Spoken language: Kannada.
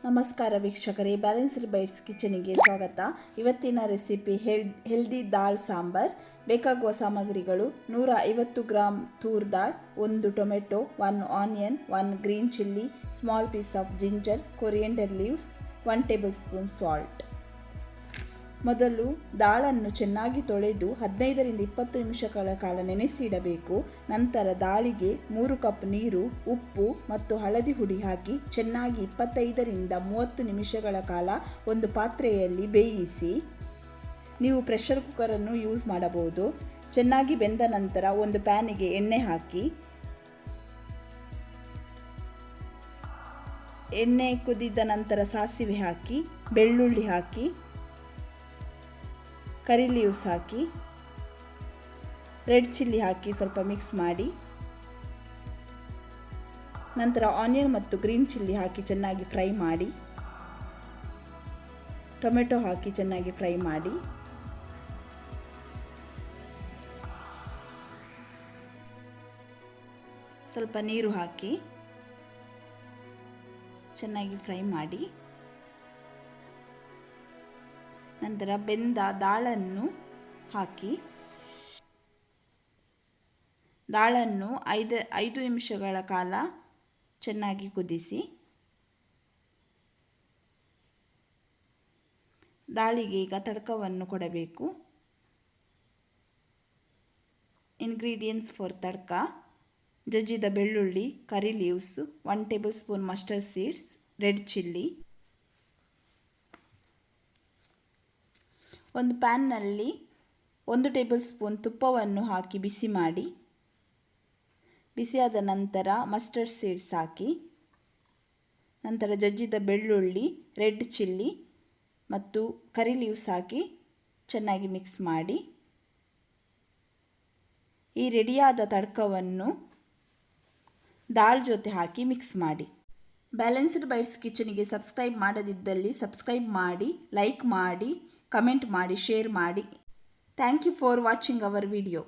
ನಮಸ್ಕಾರ ವೀಕ್ಷಕರೇ, ಬ್ಯಾಲೆನ್ಸ್ಡ್ ಬೈಟ್ಸ್ ಕಿಚನಿಗೆ ಸ್ವಾಗತ. ಇವತ್ತಿನ ರೆಸಿಪಿ ಹೆಲ್ದಿ ದಾಲ್ ಸಾಂಬಾರ್. ಬೇಕಾಗುವ ಸಾಮಗ್ರಿಗಳು: 150 gram toor dal, 1 tomato, 1 onion, 1 green chilli, small piece of ginger, coriander leaves, 1 tablespoon salt. ಮೊದಲು ದಾಳನ್ನು ಚೆನ್ನಾಗಿ ತೊಳೆದು 15 ರಿಂದ 20 ನಿಮಿಷಗಳ ಕಾಲ ನೆನೆಸಿಡಬೇಕು. ನಂತರ ದಾಳಿಗೆ 3 ಕಪ್ ನೀರು, ಉಪ್ಪು ಮತ್ತು ಹಳದಿ ಹುಡಿ ಹಾಕಿ ಚೆನ್ನಾಗಿ 25 ರಿಂದ 30 ನಿಮಿಷಗಳ ಕಾಲ ಒಂದು ಪಾತ್ರೆಯಲ್ಲಿ ಬೇಯಿಸಿ. ನೀವು ಪ್ರೆಷರ್ ಕುಕ್ಕರನ್ನು ಯೂಸ್ ಮಾಡಬಹುದು. ಚೆನ್ನಾಗಿ ಬೆಂದ ನಂತರ ಒಂದು ಪ್ಯಾನಿಗೆ ಎಣ್ಣೆ ಹಾಕಿ, ಎಣ್ಣೆ ಕುದಿದ ನಂತರ ಸಾಸಿವೆ ಹಾಕಿ, ಬೆಳ್ಳುಳ್ಳಿ ಹಾಕಿ, ಕರಿ ಲೀವ್ಸ್ ಹಾಕಿ, ರೆಡ್ ಚಿಲ್ಲಿ ಹಾಕಿ ಸ್ವಲ್ಪ ಮಿಕ್ಸ್ ಮಾಡಿ. ನಂತರ ಆನಿಯನ್ ಮತ್ತು ಗ್ರೀನ್ ಚಿಲ್ಲಿ ಹಾಕಿ ಚೆನ್ನಾಗಿ ಫ್ರೈ ಮಾಡಿ. ಟೊಮೆಟೊ ಹಾಕಿ ಚೆನ್ನಾಗಿ ಫ್ರೈ ಮಾಡಿ. ಸ್ವಲ್ಪ ನೀರು ಹಾಕಿ ಚೆನ್ನಾಗಿ ಫ್ರೈ ಮಾಡಿ. ನಂತರ ಬೆಂದ ದಾಳನ್ನು ಹಾಕಿ, ದಾಳನ್ನು 5 ನಿಮಿಷಗಳ ಕಾಲ ಚೆನ್ನಾಗಿ ಕುದಿಸಿ. ದಾಳಿಗೆ ಈಗ ತಡಕವನ್ನು ಕೊಡಬೇಕು. ಇಂಗ್ರೀಡಿಯೆಂಟ್ಸ್ ಫಾರ್ ತಡಕ: ಜಜ್ಜಿದ ಬೆಳ್ಳುಳ್ಳಿ, ಕರಿ leaves, 1 table spoon mustard seeds, red chilli. ಒಂದು ಪ್ಯಾನ್ನಲ್ಲಿ 1 ಟೇಬಲ್ ಸ್ಪೂನ್ ತುಪ್ಪವನ್ನು ಹಾಕಿ ಬಿಸಿ ಮಾಡಿ. ಬಿಸಿಯಾದ ನಂತರ ಮಸ್ಟರ್ಡ್ ಸೀಡ್ಸ್ ಹಾಕಿ. ನಂತರ ಜಜ್ಜಿದ ಬೆಳ್ಳುಳ್ಳಿ, ರೆಡ್ ಚಿಲ್ಲಿ ಮತ್ತು ಕರಿ ಲೀವ್ಸ್ ಹಾಕಿ ಚೆನ್ನಾಗಿ ಮಿಕ್ಸ್ ಮಾಡಿ. ಈ ರೆಡಿಯಾದ ತಡಕವನ್ನು ದಾಲ್ ಜೊತೆ ಹಾಕಿ ಮಿಕ್ಸ್ ಮಾಡಿ. ಬ್ಯಾಲೆನ್ಸ್ಡ್ ಬೈಟ್ಸ್ ಕಿಚನಿಗೆ ಸಬ್ಸ್ಕ್ರೈಬ್ ಮಾಡದಿದ್ದಲ್ಲಿ ಸಬ್ಸ್ಕ್ರೈಬ್ ಮಾಡಿ, ಲೈಕ್ ಮಾಡಿ, ಕಮೆಂಟ್ ಮಾಡಿ, ಶೇರ್ ಮಾಡಿ. Thank you for watching our video.